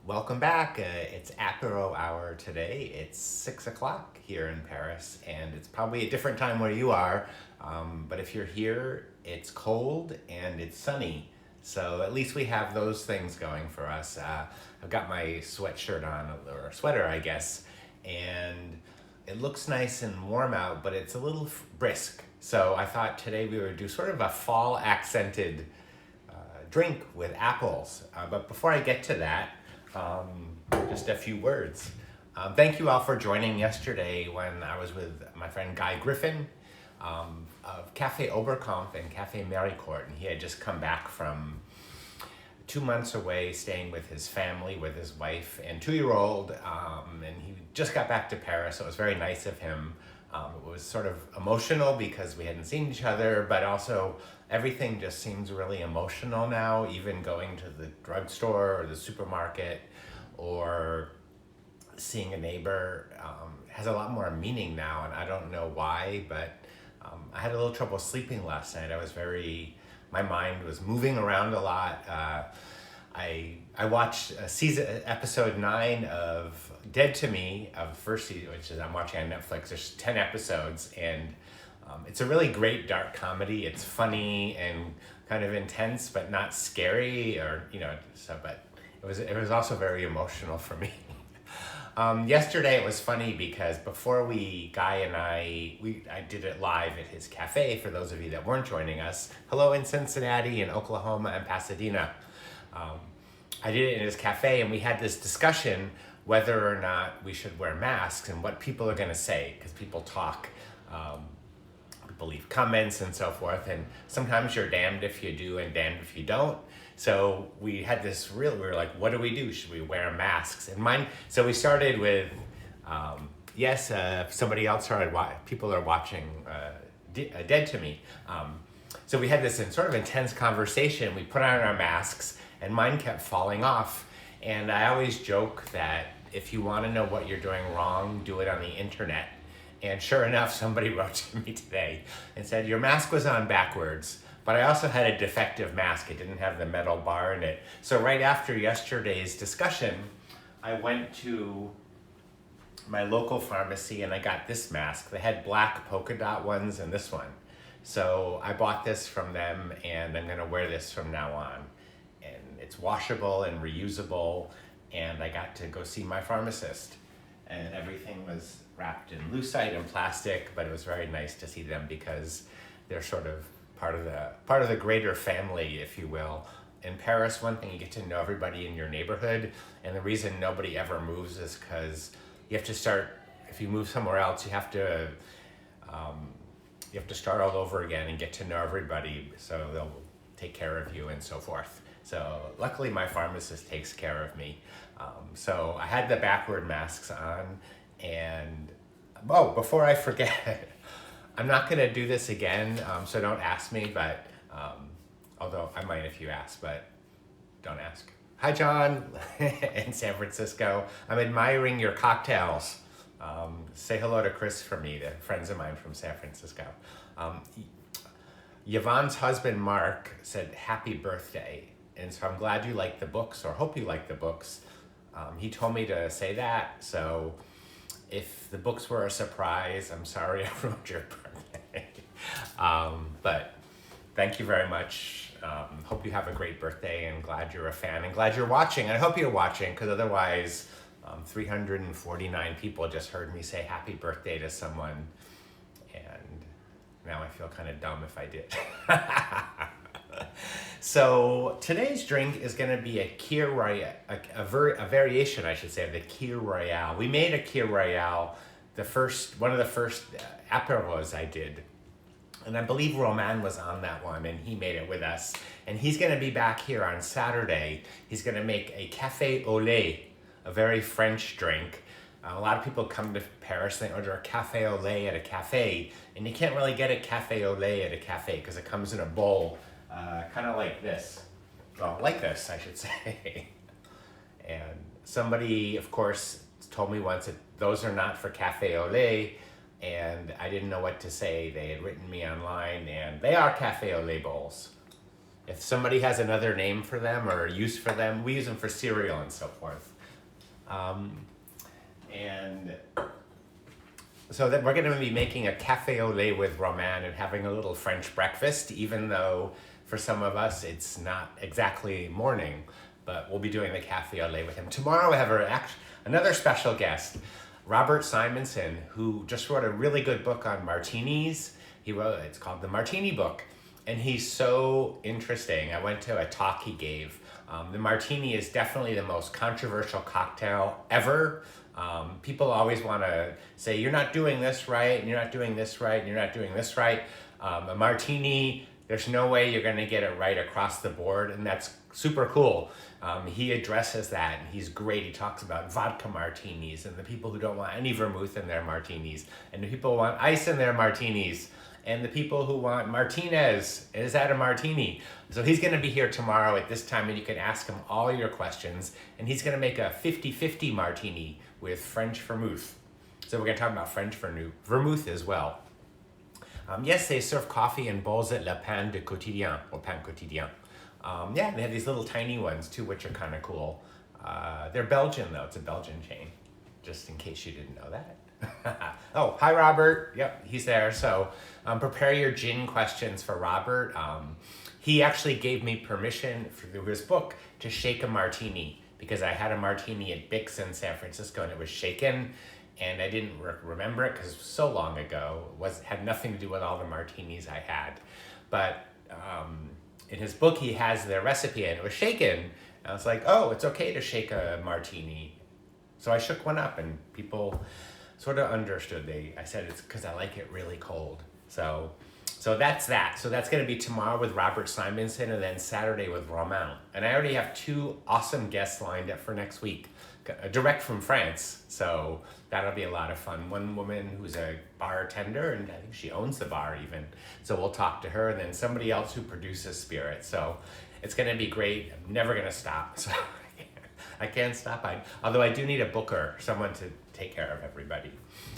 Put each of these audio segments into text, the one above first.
Welcome back. It's Apéro hour today. It's 6 o'clock here in Paris, and it's probably a different time where you are. But if you're here, it's cold and it's sunny. So at least we have those things going for us. I've got my sweatshirt on, or sweater, I guess, and it looks nice and warm out, but it's a little brisk. So I thought today we would do sort of a fall accented drink with apples. But before I get to that, just a few words. Thank you all for joining yesterday when I was with my friend Guy Griffin of Café Oberkampf and Café Maricourt, and he had just come back from 2 months away staying with his family, with his wife and 2-year-old, and he just got back to Paris, so it was very nice of him. It was sort of emotional because we hadn't seen each other, but also everything just seems really emotional now, even going to the drugstore or the supermarket or seeing a neighbor has a lot more meaning now, and I don't know why, but I had a little trouble sleeping last night. My mind was moving around a lot. I watched episode 9 of Dead to Me of the first season, which is I'm watching on Netflix. There's 10 episodes, and it's a really great dark comedy. It's funny and kind of intense, but not scary, but it was also very emotional for me. Yesterday it was funny because before Guy and I did it live at his cafe. For those of you that weren't joining us, hello in Cincinnati and Oklahoma and Pasadena. I did it in his cafe, and we had this discussion whether or not we should wear masks and what people are going to say, because people talk, people leave comments and so forth, and sometimes you're damned if you do and damned if you don't. So we had we were like, what do we do? Should we wear masks? So we started with, somebody else started, people are watching Dead to Me. So we had this sort of intense conversation. We put on our masks, and mine kept falling off. And I always joke that if you want to know what you're doing wrong, do it on the internet. And sure enough, somebody wrote to me today and said, your mask was on backwards, but I also had a defective mask. It didn't have the metal bar in it. So right after yesterday's discussion, I went to my local pharmacy and I got this mask. They had black polka dot ones and this one. So I bought this from them, and I'm gonna wear this from now on. And it's washable and reusable, and I got to go see my pharmacist. And everything was wrapped in lucite and plastic, but it was very nice to see them because they're sort of part of the greater family, if you will. In Paris, one thing, you get to know everybody in your neighborhood, and the reason nobody ever moves is because you have to start, if you move somewhere else, you have to start all over again and get to know everybody, so they'll take care of you and so forth. So luckily my pharmacist takes care of me. So I had the backward masks on, and before I forget, I'm not gonna do this again, so don't ask me, but although I might if you ask, but don't ask. Hi John in San Francisco. I'm admiring your cocktails. Say hello to Chris for me, the friends of mine from San Francisco. Yvonne's husband, Mark, said happy birthday. And so I'm glad you like the books, or hope you like the books. He told me to say that. So if the books were a surprise, I'm sorry I ruined your birthday. But thank you very much. Hope you have a great birthday, and glad you're a fan, and glad you're watching. And I hope you're watching, because otherwise 349 people just heard me say happy birthday to someone, and now I feel kind of dumb if I did. So today's drink is going to be a Kier Royale, a variation, I should say, of the Kier Royale. We made a Kier Royale, one of the first apéros I did. And I believe Roman was on that one, and he made it with us. And he's going to be back here on Saturday. He's going to make a café au lait, a very French drink. A lot of people come to Paris and they order a café au lait at a cafe, and you can't really get a café au lait at a cafe because it comes in a bowl, kind of like this. Well, like this, I should say. And somebody, of course, told me once that those are not for café au lait, and I didn't know what to say. They had written me online, and they are café au lait bowls. If somebody has another name for them or use for them, we use them for cereal and so forth. And so that we're going to be making a café au lait with Roman and having a little French breakfast, even though for some of us it's not exactly morning, but we'll be doing the café au lait with him. Tomorrow we have another special guest, Robert Simonson, who just wrote a really good book on martinis. It's called The Martini Book, and he's so interesting. I went to a talk he gave. The martini is definitely the most controversial cocktail ever. People always want to say, you're not doing this right, and you're not doing this right, and you're not doing this right. A martini, there's no way you're going to get it right across the board, and that's super cool. He addresses that, and he's great. He talks about vodka martinis, and the people who don't want any vermouth in their martinis, and the people who want ice in their martinis, and the people who want Martinez. Is that a martini? So he's going to be here tomorrow at this time, and you can ask him all your questions, and he's going to make a 50-50 martini with French vermouth. So we're going to talk about French vermouth as well. Yes, they serve coffee in bowls at Le Pain de Quotidien, or Pain Quotidien. Yeah, they have these little tiny ones too, which are kind of cool. They're Belgian though, it's a Belgian chain, just in case you didn't know that. Oh, hi Robert. Yep, he's there. So prepare your gin questions for Robert. He actually gave me permission through his book to shake a martini, because I had a martini at Bix in San Francisco and it was shaken, and I didn't remember it because it was so long ago. It had nothing to do with all the martinis I had. But in his book, he has the recipe and it was shaken. And I was like, oh, it's okay to shake a martini. So I shook one up and people sort of understood. I said it's because I like it really cold. So that's that. So that's going to be tomorrow with Robert Simonson, and then Saturday with Romain. And I already have 2 awesome guests lined up for next week, direct from France. So that'll be a lot of fun. One woman who's a bartender, and I think she owns the bar even. So we'll talk to her, and then somebody else who produces spirits. So it's going to be great. I'm never going to stop. So I can't stop. Although I do need a booker, someone to take care of everybody.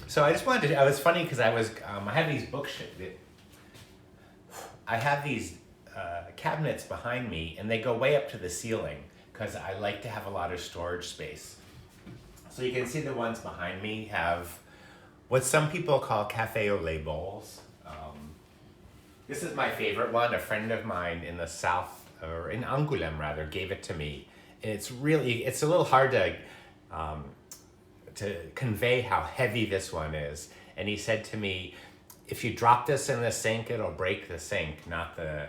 So I just wanted to, it was funny because I have these I have these cabinets behind me, and they go way up to the ceiling because I like to have a lot of storage space. So you can see the ones behind me have what some people call café au lait bowls. This is my favorite one. A friend of mine in the south, or in Angoulême rather, gave it to me. And it's a little hard to convey how heavy this one is. And he said to me, if you drop this in the sink, it'll break the sink, not the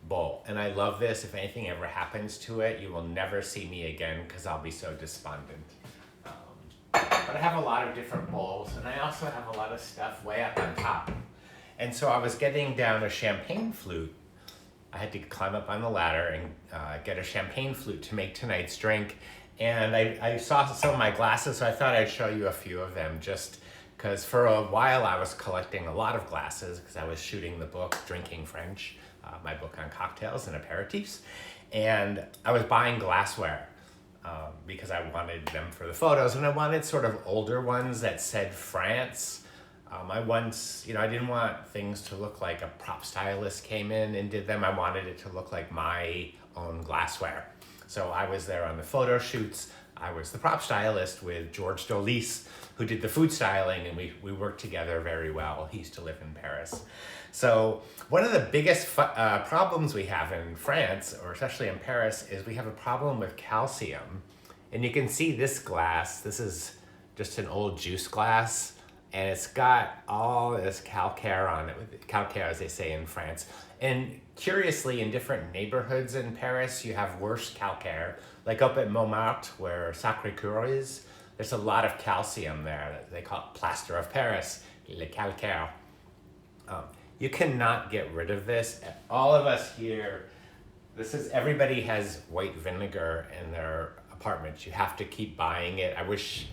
bowl. And I love this. If anything ever happens to it, you will never see me again because I'll be so despondent. But I have a lot of different bowls, and I also have a lot of stuff way up on top. And so I was getting down a champagne flute. I had to climb up on the ladder and get a champagne flute to make tonight's drink. And I saw some of my glasses, so I thought I'd show you a few of them, just because for a while I was collecting a lot of glasses because I was shooting the book, Drinking French, my book on cocktails and apéritifs. And I was buying glassware because I wanted them for the photos, and I wanted sort of older ones that said France. I didn't want things to look like a prop stylist came in and did them. I wanted it to look like my own glassware. So I was there on the photo shoots. I was the prop stylist with George Dolis, who did the food styling, and we worked together very well. He used to live in Paris. So one of the biggest problems we have in France, or especially in Paris, is we have a problem with calcium. And you can see this glass. This is just an old juice glass, and it's got all this calcaire on it, calcaire as they say in France. And curiously, in different neighborhoods in Paris, you have worse calcaire. Like up at Montmartre, where Sacré-Cœur is, there's a lot of calcium there. They call it plaster of Paris, le calcaire. You cannot get rid of this. All of us here, everybody has white vinegar in their apartments. You have to keep buying it. I wish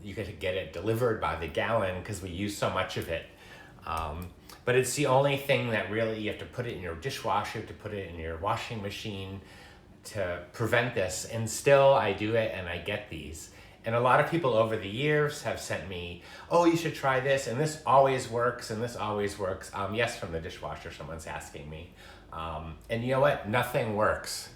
you could get it delivered by the gallon because we use so much of it. But it's the only thing that really, you have to put it in your dishwasher, to put it in your washing machine to prevent this. And still I do it and I get these. And a lot of people over the years have sent me, oh, you should try this, and this always works, and this always works. Yes, from the dishwasher, someone's asking me. And you know what? Nothing works.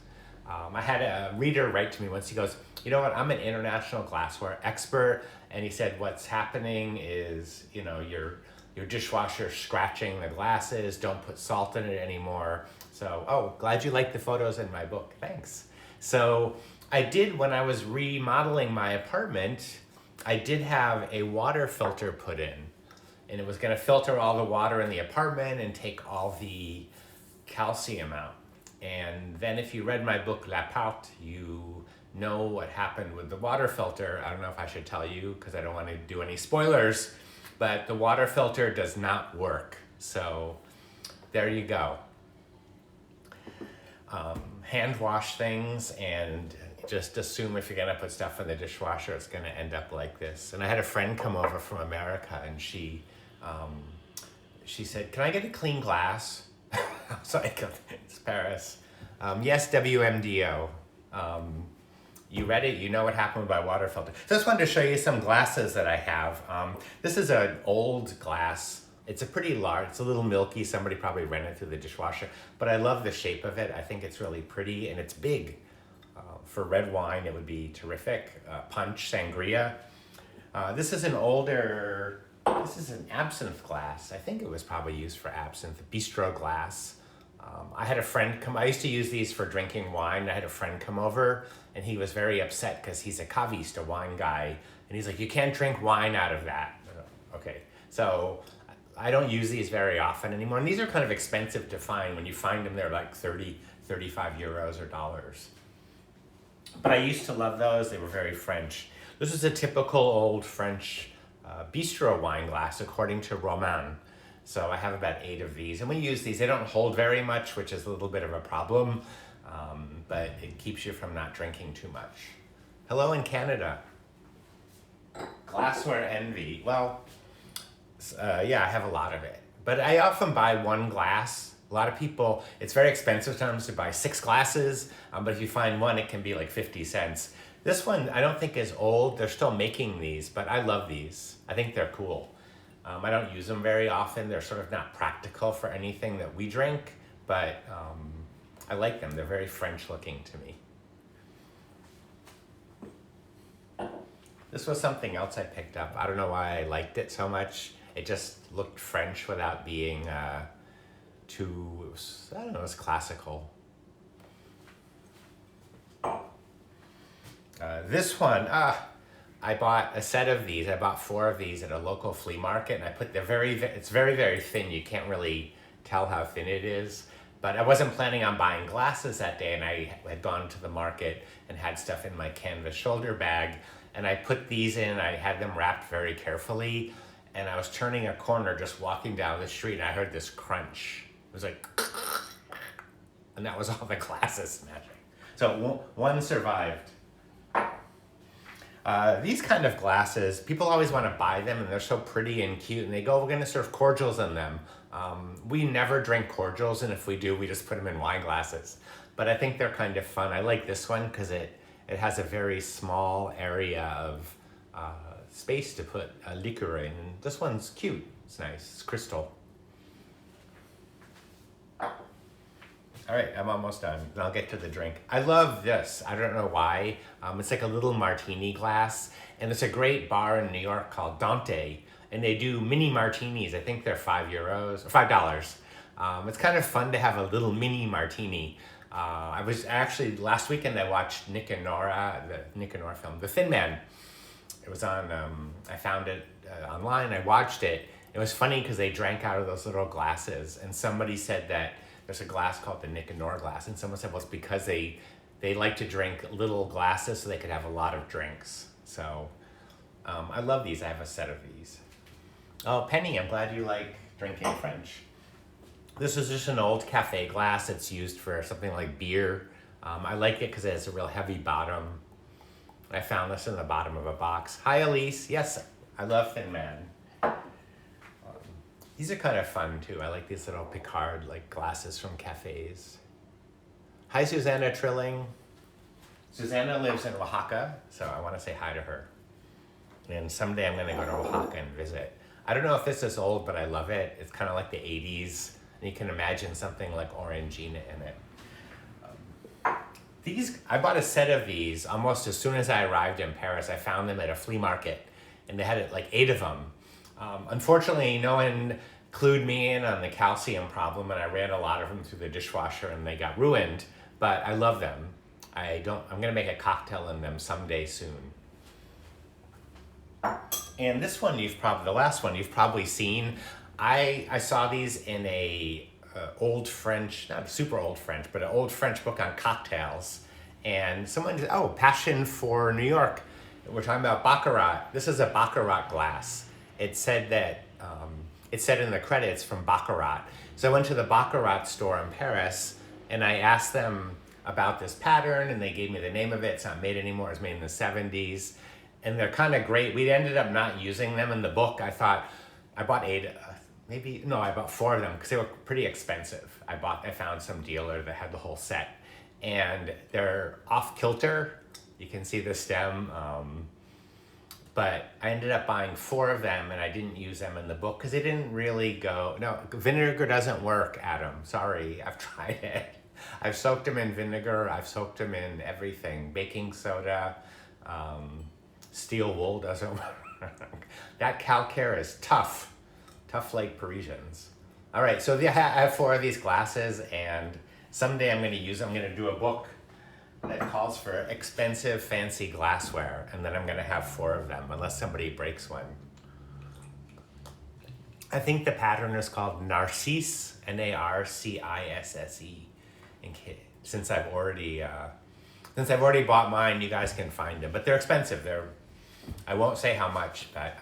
I had a reader write to me once. He goes, you know what, I'm an international glassware expert. And he said, what's happening is, you know, your dishwasher scratching the glasses. Don't put salt in it anymore. So, oh, glad you like the photos in my book. Thanks. So I did, when I was remodeling my apartment, I did have a water filter put in. And it was going to filter all the water in the apartment and take all the calcium out. And then if you read my book, L'Appart, you know what happened with the water filter. I don't know if I should tell you because I don't want to do any spoilers, but the water filter does not work. So there you go. Hand wash things and just assume if you're gonna put stuff in the dishwasher, it's gonna end up like this. And I had a friend come over from America and she said, can I get a clean glass? So I go, it's Paris. Yes, WMDO. You read it, you know what happened with my water filter. So I just wanted to show you some glasses that I have. This is an old glass. It's a pretty large, it's a little milky. Somebody probably ran it through the dishwasher, but I love the shape of it. I think it's really pretty and it's big. For red wine, it would be terrific. Punch, sangria. This is an older, this is an absinthe glass. I think it was probably used for absinthe, Bistro glass. I had a friend come, I used to use these for drinking wine. I had a friend come over and he was very upset because he's a caviste, a wine guy. And he's like, you can't drink wine out of that. Okay, so I don't use these very often anymore. And these are kind of expensive to find. When you find them, they're like 30, 35 euros or dollars. But I used to love those. They were very French. This is a typical old French bistro wine glass, according to Normand. So I have about 8 of these. And we use these. They don't hold very much, which is a little bit of a problem. But it keeps you from not drinking too much. Hello in Canada. Glassware envy. Well, yeah, I have a lot of it. But I often buy one glass. A lot of people, it's very expensive sometimes to buy 6 glasses, but if you find one, it can be like 50 cents. This one, I don't think is old. They're still making these, but I love these. I think they're cool. I don't use them very often. They're sort of not practical for anything that we drink, but I like them. They're very French looking to me. This was something else I picked up. I don't know why I liked it so much. It just looked French without being too, I don't know, it's classical. This one, I bought a set of these. I bought 4 of these at a local flea market, and I put it's very, very thin. You can't really tell how thin it is. But I wasn't planning on buying glasses that day, and I had gone to the market and had stuff in my canvas shoulder bag, and I put these in. I had them wrapped very carefully, and I was turning a corner just walking down the street, and I heard this crunch. It was like, and that was all the glasses smashing. So one survived. These kind of glasses, people always want to buy them and they're so pretty and cute and they go, we're going to serve cordials in them. We never drink cordials, and if we do, we just put them in wine glasses. But I think they're kind of fun. I like this one because it has a very small area of space to put a liquor in. And this one's cute. It's nice. It's crystal. All right, I'm almost done. And I'll get to the drink. I love this. I don't know why. It's like a little martini glass. And it's a great bar in New York called Dante. And they do mini martinis. I think they're €5 or $5. It's kind of fun to have a little mini martini. I was actually, last weekend I watched Nick and Nora, the Nick and Nora film, The Thin Man. It was on, I found it online, I watched it. It was funny because they drank out of those little glasses. And somebody said that there's a glass called the Nick and Nora glass. And someone said, well, it's because they like to drink little glasses so they could have a lot of drinks. So I love these. I have a set of these. Oh, Penny, I'm glad you like drinking French. This is just an old Café glass. It's used for something like beer. I like it because it has a real heavy bottom. I found this in the bottom of a box. Hi, Elise. Yes, I love Thin Man. These are kind of fun too. I like these little Picard like glasses from cafes. Hi, Susanna Trilling. Susanna lives in Oaxaca, so I want to say hi to her. And someday I'm going to go to Oaxaca and visit. I don't know if this is old, but I love it. It's kind of like the 80s. And you can imagine something like Orangina in it. I bought a set of these almost as soon as I arrived in Paris. I found them at a flea market, and they had like 8 of them. Unfortunately, no one clued me in on the calcium problem, and I ran a lot of them through the dishwasher, and they got ruined. But I love them. I'm gonna make a cocktail in them someday soon. And this one the last one you've probably seen. I saw these in a old French, not super old French, but an old French book on cocktails. And someone said, oh, Passion for New York. We're talking about Baccarat. This is a Baccarat glass. It said that, it said in the credits from Baccarat. So I went to the Baccarat store in Paris and I asked them about this pattern and they gave me the name of it. It's not made anymore, it was made in the 70s. And they're kind of great. We ended up not using them in the book. I bought 8, I bought 4 of them because they were pretty expensive. I found some dealer that had the whole set. And they're off kilter. You can see the stem. But I ended up buying 4 of them and I didn't use them in the book because they didn't really go, no, vinegar doesn't work, Adam. Sorry, I've tried it. I've soaked them in vinegar. I've soaked them in everything. Baking soda, steel wool doesn't work. That calcaire is tough like Parisians. All right, so I have 4 of these glasses and someday I'm gonna use them. I'm gonna do a book that calls for expensive, fancy glassware, and then I'm gonna have 4 of them, unless somebody breaks one. I think the pattern is called Narcisse, Narcisse. Since I've already bought mine, you guys can find them, but they're expensive. I won't say how much, but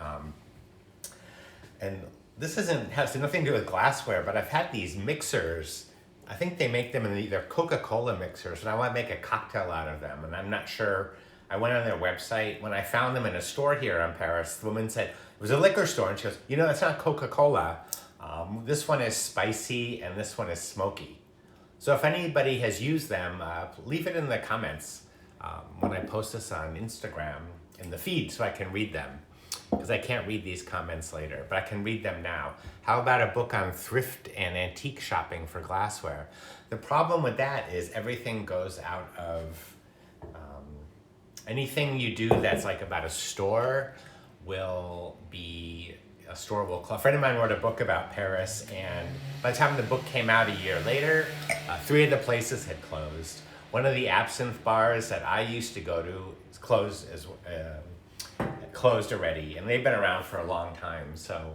and this has nothing to do with glassware, but I've had these mixers. I think they make them in either Coca-Cola mixers, and I want to make a cocktail out of them, and I'm not sure. I went on their website. When I found them in a store here in Paris, the woman said, it was a liquor store, and she goes, it's not Coca-Cola. This one is spicy, and this one is smoky. So if anybody has used them, leave it in the comments when I post this on Instagram in the feed so I can read them. Because I can't read these comments later, but I can read them now. How about a book on thrift and antique shopping for glassware? The problem with that is everything goes out of, anything you do that's like about a store will close. A friend of mine wrote a book about Paris, and by the time the book came out a year later, 3 of the places had closed. One of the absinthe bars that I used to go to is closed already, and they've been around for a long time. So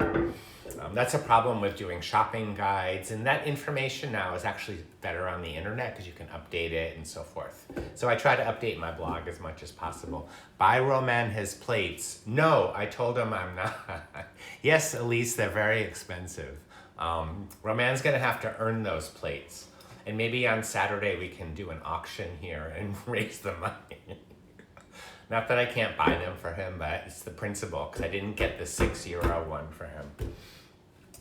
that's a problem with doing shopping guides, and that information now is actually better on the internet because you can update it and so forth. So I try to update my blog as much as possible. Buy Roman his plates. No, I told him I'm not. Yes, Elise, they're very expensive. Roman's gonna have to earn those plates, and maybe on Saturday we can do an auction here and raise the money. Not that I can't buy them for him, but it's the principle, because I didn't get the €6 one for him.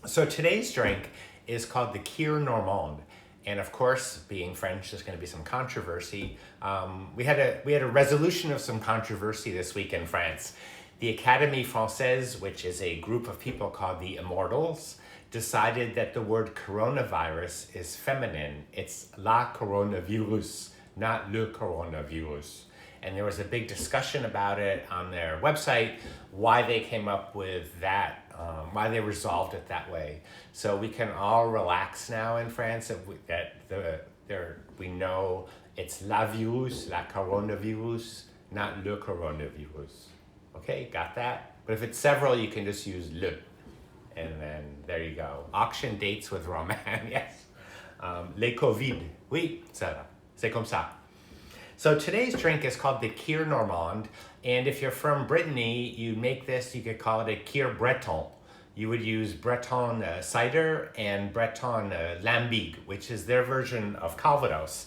So today's drink is called the Kier Normand. And of course, being French, there's going to be some controversy. We had a resolution of some controversy this week in France. The Académie Française, which is a group of people called the Immortals, decided that the word coronavirus is feminine. It's la coronavirus, not le coronavirus. And there was a big discussion about it on their website, why they came up with that, why they resolved it that way. So we can all relax now in France we know it's la virus, la coronavirus, not le coronavirus. Okay, got that? But if it's several, you can just use le. And then there you go. Auction dates with Roman, yes. Les Covid, oui, ça va. C'est comme ça. So today's drink is called the Kir Normand, and if you're from Brittany, you make this, you could call it a Kir Breton. You would use Breton cider and Breton lambic, which is their version of calvados.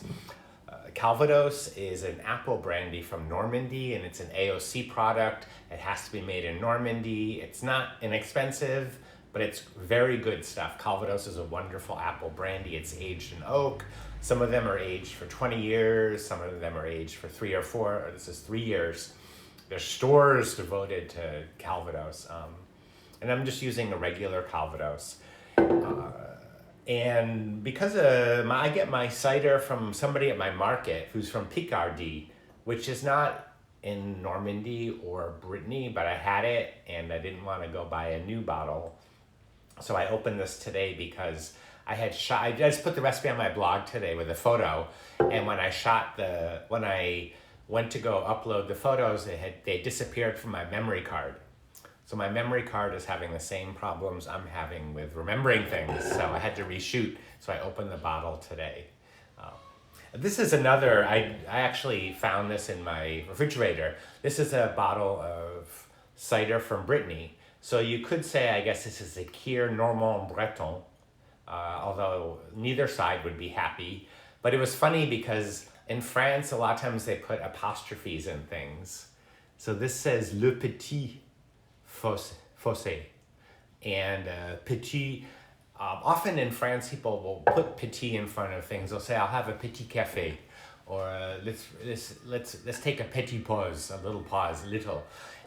Calvados is an apple brandy from Normandy, and it's an AOC product. It has to be made in Normandy. It's not inexpensive, but it's very good stuff. Calvados is a wonderful apple brandy. It's aged in oak. Some of them are aged for 20 years. Some of them are aged for 3 or 4, or this is 3 years. There's stores devoted to Calvados. And I'm just using a regular Calvados. And because I get my cider from somebody at my market who's from Picardy, which is not in Normandy or Brittany, but I had it and I didn't want to go buy a new bottle. So I opened this today because I just put the recipe on my blog today with a photo. And when I went to go upload the photos, they disappeared from my memory card. So my memory card is having the same problems I'm having with remembering things. So I had to reshoot. So I opened the bottle today. This is another, I actually found this in my refrigerator. This is a bottle of cider from Brittany. So you could say, I guess this is a Kier Normand Breton, although neither side would be happy. But it was funny because in France, a lot of times they put apostrophes in things. So this says Le Petit Fossé. And petit, often in France, people will put petit in front of things. They'll say, I'll have a petit café. Or let's take a petit pause, a little pause, little.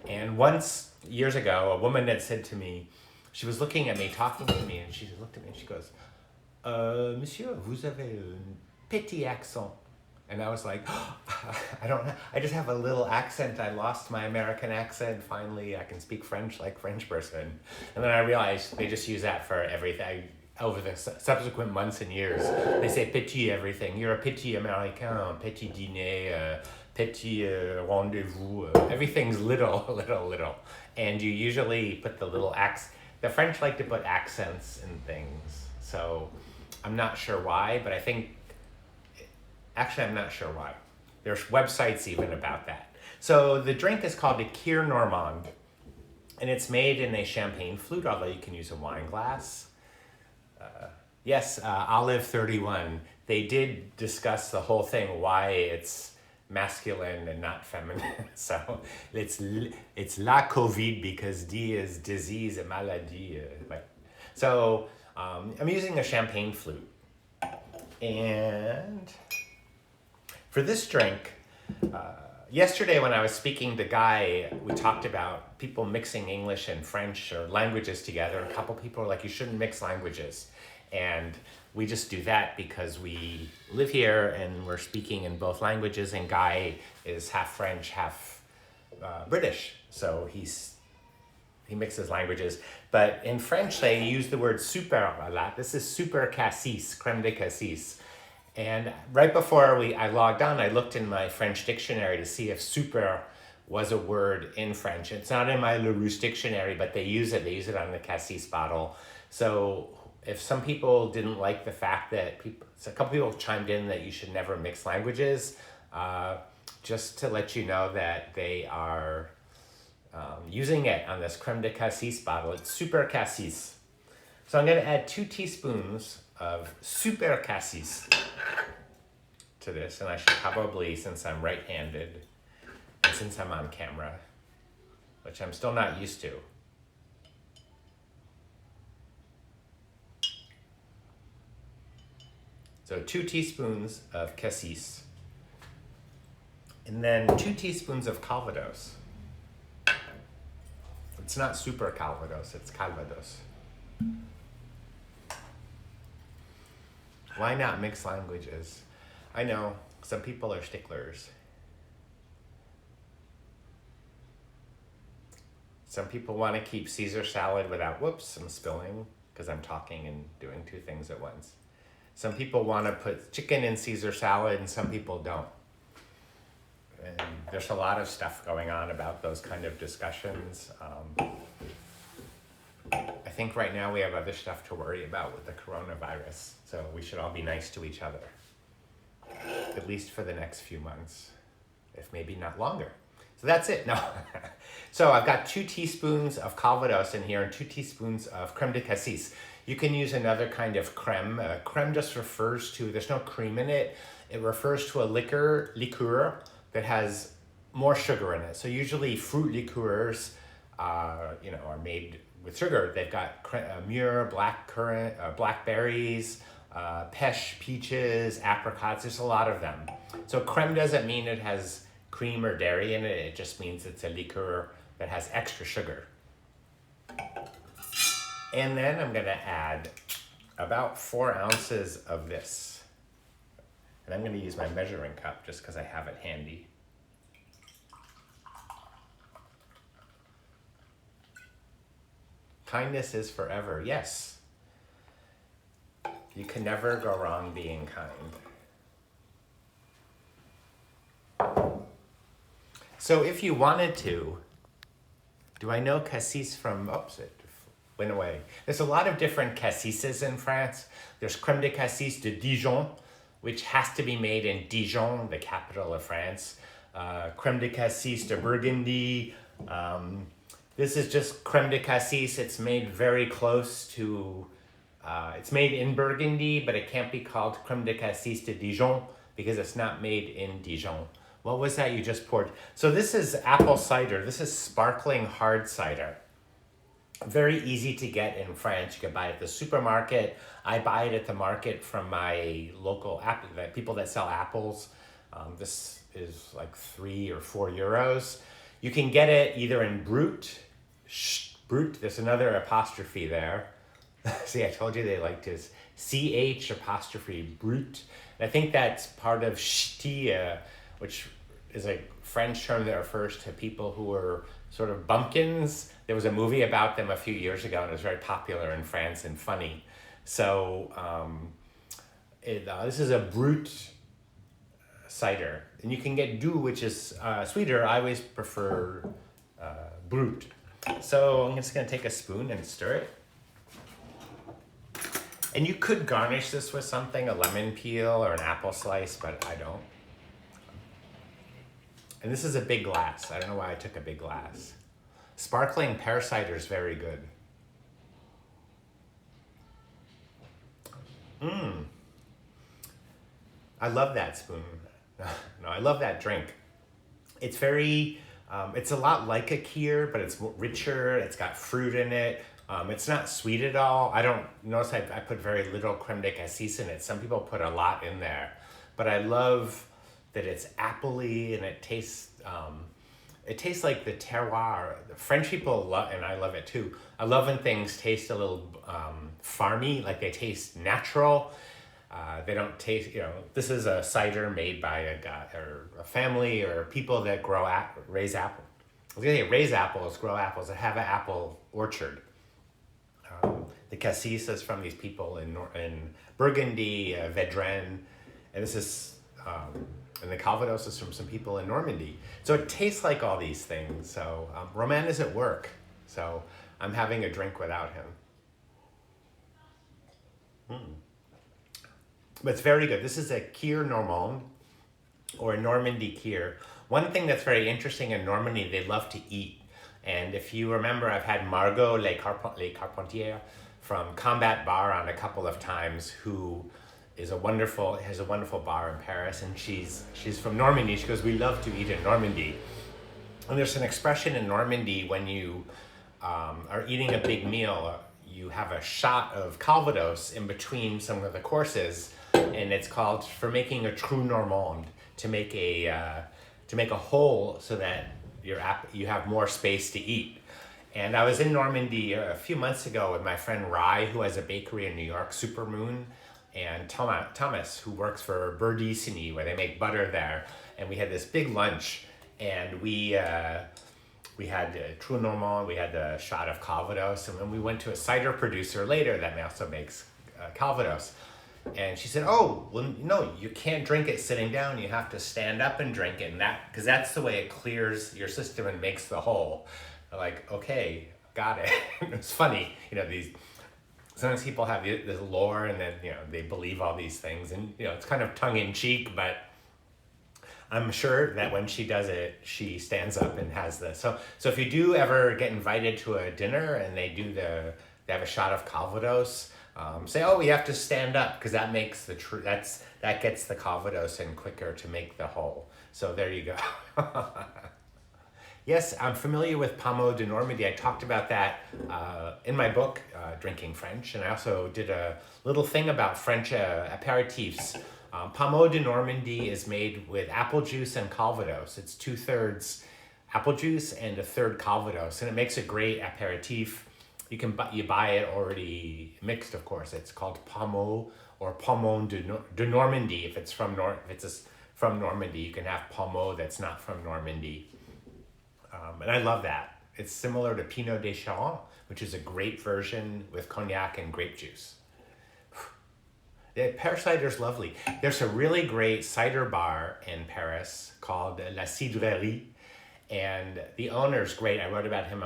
And once, years ago, a woman had said to me, she was looking at me, talking to me, and she looked at me and she goes, Monsieur, vous avez un petit accent. And I was like, oh, I just have a little accent. I lost my American accent. Finally, I can speak French like French person. And then I realized they just use that for everything. Over the subsequent months and years, they say petit everything. You're a petit Americain, petit dîner, petit rendezvous. Everything's little, little, little. And you usually put the little the French like to put accents in things. So I'm not sure why, but I'm not sure why. There's websites even about that. So the drink is called a Kir Normand, and it's made in a champagne flute, although you can use a wine glass. Yes, Olive 31, they did discuss the whole thing, why it's masculine and not feminine. So it's la COVID because D is disease and maladie. So I'm using a champagne flute. And for this drink, yesterday when I was speaking to Guy, we talked about people mixing English and French or languages together. A couple people were like, you shouldn't mix languages. And we just do that because we live here and we're speaking in both languages, and Guy is half French, half British. So he mixes languages. But in French, they use the word super a lot. This is super cassis, creme de cassis. And right before I logged on, I looked in my French dictionary to see if super was a word in French. It's not in my Larousse dictionary, but they use it. They use it on the cassis bottle. So if some people didn't like the fact that a couple people chimed in that you should never mix languages, just to let you know that they are using it on this creme de cassis bottle. It's super cassis. So I'm going to add 2 teaspoons of super cassis to this, and I should probably, since I'm right-handed and since I'm on camera, which I'm still not used to. So 2 teaspoons of cassis, and then 2 teaspoons of calvados. It's not super calvados, it's calvados. Why not mix languages? I know, some people are sticklers. Some people want to keep Caesar salad without, whoops, I'm spilling because I'm talking and doing 2 things at once. Some people want to put chicken in Caesar salad and some people don't. And there's a lot of stuff going on about those kind of discussions. I think right now we have other stuff to worry about with the coronavirus, so we should all be nice to each other, at least for the next few months, if maybe not longer. So that's it. No. So I've got 2 teaspoons of calvados in here and 2 teaspoons of creme de cassis. You can use another kind of creme. Creme just refers to, there's no cream in it. It refers to a liqueur that has more sugar in it. So usually fruit liqueurs, are made with sugar. They've got mûr, blackberries, pêche, peaches, apricots. There's a lot of them. So creme doesn't mean it has cream or dairy in it. It just means it's a liqueur that has extra sugar. And then I'm going to add about 4 ounces of this. And I'm going to use my measuring cup just because I have it handy. Kindness is forever. Yes. You can never go wrong being kind. So if you wanted to, do I know cassis from, oops, it went away. There's a lot of different cassises in France. There's creme de cassis de Dijon, which has to be made in Dijon, the capital of France. Creme de cassis de Burgundy. This is just creme de cassis. It's made very close to, it's made in Burgundy, but it can't be called creme de cassis de Dijon because it's not made in Dijon. What was that you just poured? So this is apple cider. This is sparkling hard cider. Very easy to get in France. You can buy it at the supermarket. I buy it at the market from my local people that sell apples. This is like 3 or 4 euros. You can get it either in brut. Brut, there's another apostrophe there. See, I told you they like this. CH apostrophe brut. And I think that's part of ch'ti, which is a French term that refers to people who were sort of bumpkins. There was a movie about them a few years ago, and it was very popular in France and funny. So this is a brut cider. And you can get doux, which is sweeter. I always prefer brut. So I'm just going to take a spoon and stir it. And you could garnish this with something, a lemon peel or an apple slice, but I don't. And this is a big glass. I don't know why I took a big glass. Sparkling pear cider is very good. I love that spoon. No, I love that drink. It's very, it's a lot like a Kier, but it's richer. It's got fruit in it. It's not sweet at all. I don't notice I put very little creme de cassis in it. Some people put a lot in there, but I love that it's appley and it tastes like the terroir. The French people love, and I love it too. I love when things taste a little farmy, like they taste natural. They don't taste, this is a cider made by a guy or a family or people that raise apples. I was gonna say raise apples, grow apples, that have an apple orchard. The cassis is from these people in Burgundy, Vedren, and this is, and the calvados is from some people in Normandy. So it tastes like all these things. So Romain is at work, so I'm having a drink without him. But it's very good. This is a Kier Normand, or a Normandy Kier. One thing that's very interesting in Normandy, they love to eat. And if you remember, I've had Margot Les Carpentiers from Combat Bar on a couple of times, who has a wonderful bar in Paris, and she's from Normandy. She goes, we love to eat in Normandy. And there's an expression in Normandy when you are eating a big meal, you have a shot of calvados in between some of the courses, and it's called for making a trou normand, to make a hole so that you have more space to eat. And I was in Normandy a few months ago with my friend Rai, who has a bakery in New York, Supermoon, and Thomas, who works for Burdisini, where they make butter there. And we had this big lunch, and we had trou normand, we had the shot of calvados, and then we went to a cider producer later that also makes calvados. And she said, oh, well, no, you can't drink it sitting down. You have to stand up and drink it, and because that's the way it clears your system and makes the hole. I'm like, okay, got it. It's funny, sometimes people have this lore, and then they believe all these things, and it's kind of tongue in cheek, but I'm sure that when she does it, she stands up and has this. So if you do ever get invited to a dinner and they have a shot of calvados, say, oh, we have to stand up, because that makes that gets the calvados in quicker to make the hole. So there you go. Yes, I'm familiar with Pommeau de Normandy. I talked about that in my book, Drinking French, and I also did a little thing about French apéritifs. Pommeau de Normandy is made with apple juice and calvados. It's 2/3 apple juice and 1/3 calvados, and it makes a great apéritif. you buy it already mixed, of course. It's called pommeau or pommon de Normandy. If it's from from Normandy, you can have pommeau that's not from Normandy. And I love that. It's similar to Pinot des Charentes, which is a grape version with cognac and grape juice. The Paris cider's lovely. There's a really great cider bar in Paris called La Cidrerie, and the owner's great. I wrote about them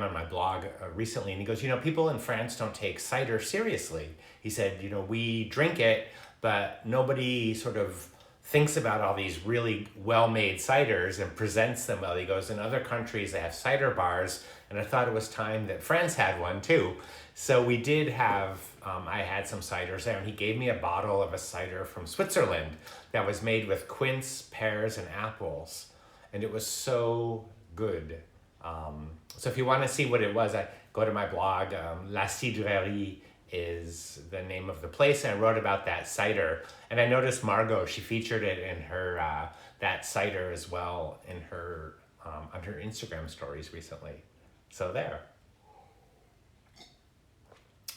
on my blog recently, and he goes, people in France don't take cider seriously. He said, we drink it, but nobody sort of thinks about all these really well-made ciders and presents them well. He goes, in other countries they have cider bars, and I thought it was time that France had one too. So we did have, I had some ciders there, and he gave me a bottle of a cider from Switzerland that was made with quince, pears, and apples. And it was so good. So if you want to see what it was, go to my blog. La Cidrerie is the name of the place, and I wrote about that cider. And I noticed Margot, she featured it in her, that cider as well in her, on her Instagram stories recently. So there.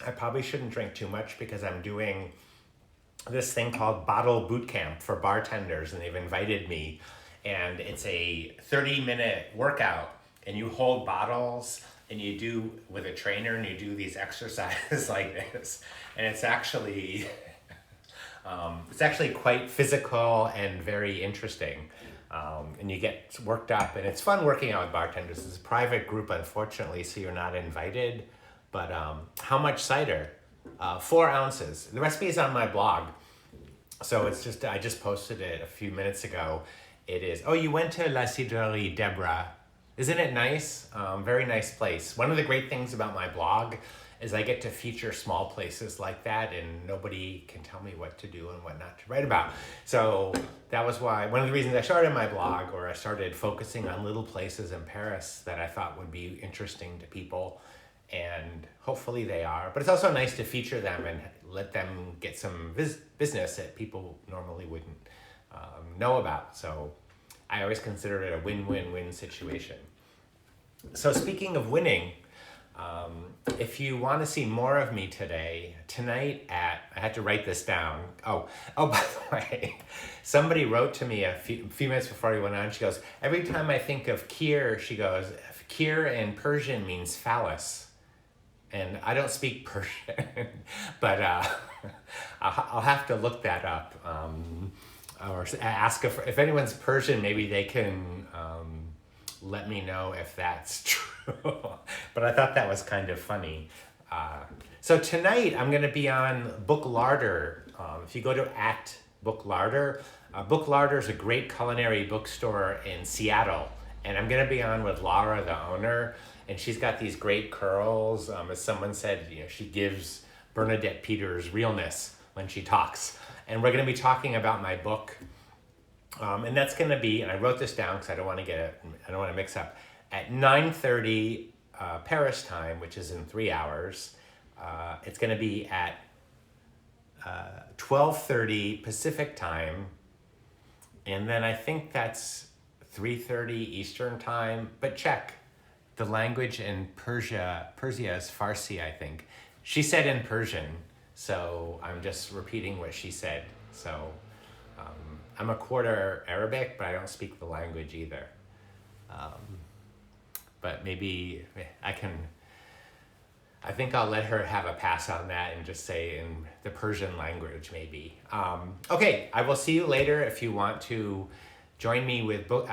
I probably shouldn't drink too much because I'm doing this thing called Bottle Boot Camp for bartenders, and they've invited me. And it's a 30-minute workout, and you hold bottles and you do with a trainer, and you do these exercises like this. And it's actually quite physical and very interesting. And you get worked up, and it's fun working out with bartenders. It's a private group, unfortunately, so you're not invited. But how much cider? 4 ounces. The recipe is on my blog. So I just posted it a few minutes ago. It is, you went to La Cidrerie, Deborah. Isn't it nice? Very nice place. One of the great things about my blog is I get to feature small places like that, and nobody can tell me what to do and what not to write about. So that was why, one of the reasons I started my blog, or I started focusing on little places in Paris that I thought would be interesting to people. And hopefully they are. But it's also nice to feature them and let them get some business that people normally wouldn't know about. So I always consider it a win-win-win situation. So speaking of winning, if you want to see more of me tonight I had to write this down. Oh, by the way, somebody wrote to me a few minutes before we went on. She goes, every time I think of Kier, she goes, Kier in Persian means phallus. And I don't speak Persian, but I'll have to look that up. Or ask if anyone's Persian, maybe they can let me know if that's true. But I thought that was kind of funny. So tonight I'm going to be on Book Larder. If you go to @Book Larder, Book Larder is a great culinary bookstore in Seattle. And I'm going to be on with Laura, the owner, and she's got these great curls. As someone said, she gives Bernadette Peters realness when she talks. And we're going to be talking about my book. And that's going to be, and I wrote this down because I don't want to mix up, at 9:30 Paris time, which is in 3 hours. It's going to be at 12:30 Pacific time. And then I think that's 3:30 Eastern time, but check. The language in Persia is Farsi, I think. She said in Persian, so I'm just repeating what she said. So I'm a quarter Arabic, but I don't speak the language either. But maybe I think I'll let her have a pass on that and just say in the Persian language, maybe. Okay, I will see you later if you want to join me with Book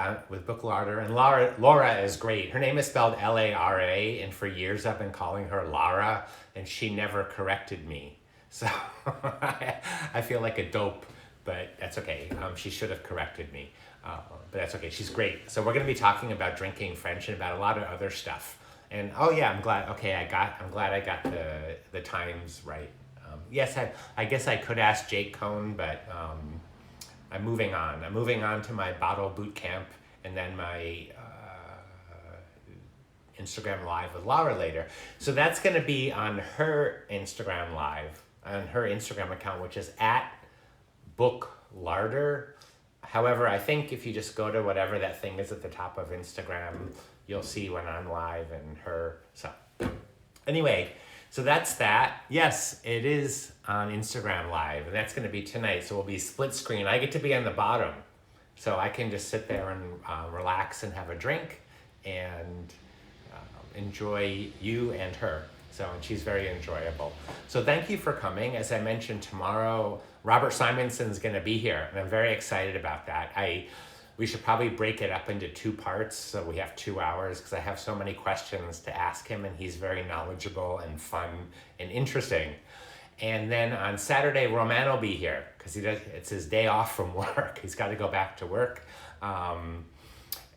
Larder. And Laura is great. Her name is spelled Lara, and for years I've been calling her Lara, and she never corrected me. So I feel like a dope, but that's okay. She should have corrected me, but that's okay. She's great. So we're going to be talking about drinking French and about a lot of other stuff. And I'm glad. Okay, I'm glad I got the times right. Yes, I guess I could ask Jake Cohn, but I'm moving on. I'm moving on to my bottle boot camp, and then my Instagram live with Laura later. So that's going to be on her Instagram live, on her Instagram account, which is @booklarder. However, I think if you just go to whatever that thing is at the top of Instagram, you'll see when I'm live and her. So Anyway, so that's that. Yes, it is on Instagram Live, and that's going to be tonight. So we'll be split screen. I get to be on the bottom, so I can just sit there and relax and have a drink and enjoy you and her. So, and she's very enjoyable. So thank you for coming. As I mentioned, tomorrow, Robert Simonson's going to be here, and I'm very excited about that. We should probably break it up into 2 parts, so we have 2 hours, because I have so many questions to ask him, and he's very knowledgeable and fun and interesting. And then on Saturday, Roman will be here, because it's his day off from work. He's got to go back to work.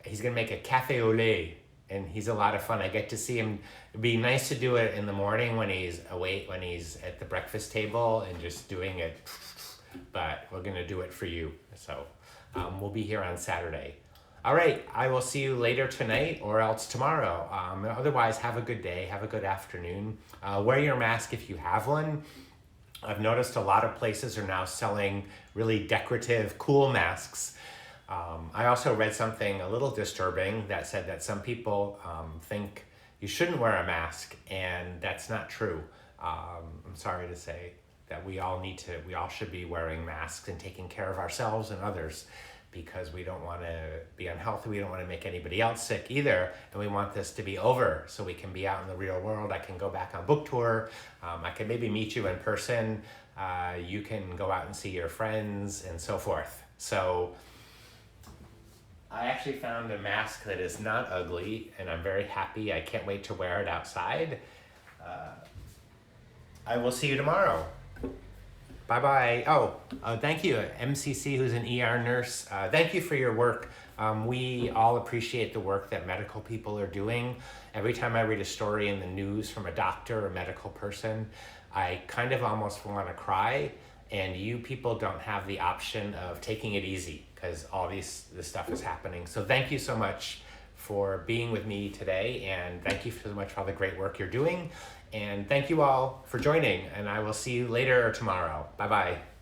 He's going to make a café au lait, and he's a lot of fun. I get to see him. It'd be nice to do it in the morning when he's awake, when he's at the breakfast table and just doing it, but we're going to do it for you. So we'll be here on Saturday. All right, I will see you later tonight or else tomorrow. Otherwise, have a good day, have a good afternoon. Wear your mask if you have one. I've noticed a lot of places are now selling really decorative, cool masks. I also read something a little disturbing that said that some people think you shouldn't wear a mask, and that's not true. I'm sorry to say that we all should be wearing masks and taking care of ourselves and others, because we don't want to be unhealthy. We don't want to make anybody else sick either. And we want this to be over so we can be out in the real world. I can go back on book tour. I can maybe meet you in person. You can go out and see your friends and so forth. So I actually found a mask that is not ugly, and I'm very happy. I can't wait to wear it outside. I will see you tomorrow. Bye-bye. Thank you, MCC, who's an ER nurse. Thank you for your work. We all appreciate the work that medical people are doing. Every time I read a story in the news from a doctor or medical person, I kind of almost want to cry. And you people don't have the option of taking it easy, because all this stuff is happening. So thank you so much for being with me today, and thank you so much for all the great work you're doing. And thank you all for joining, and I will see you later tomorrow. Bye-bye.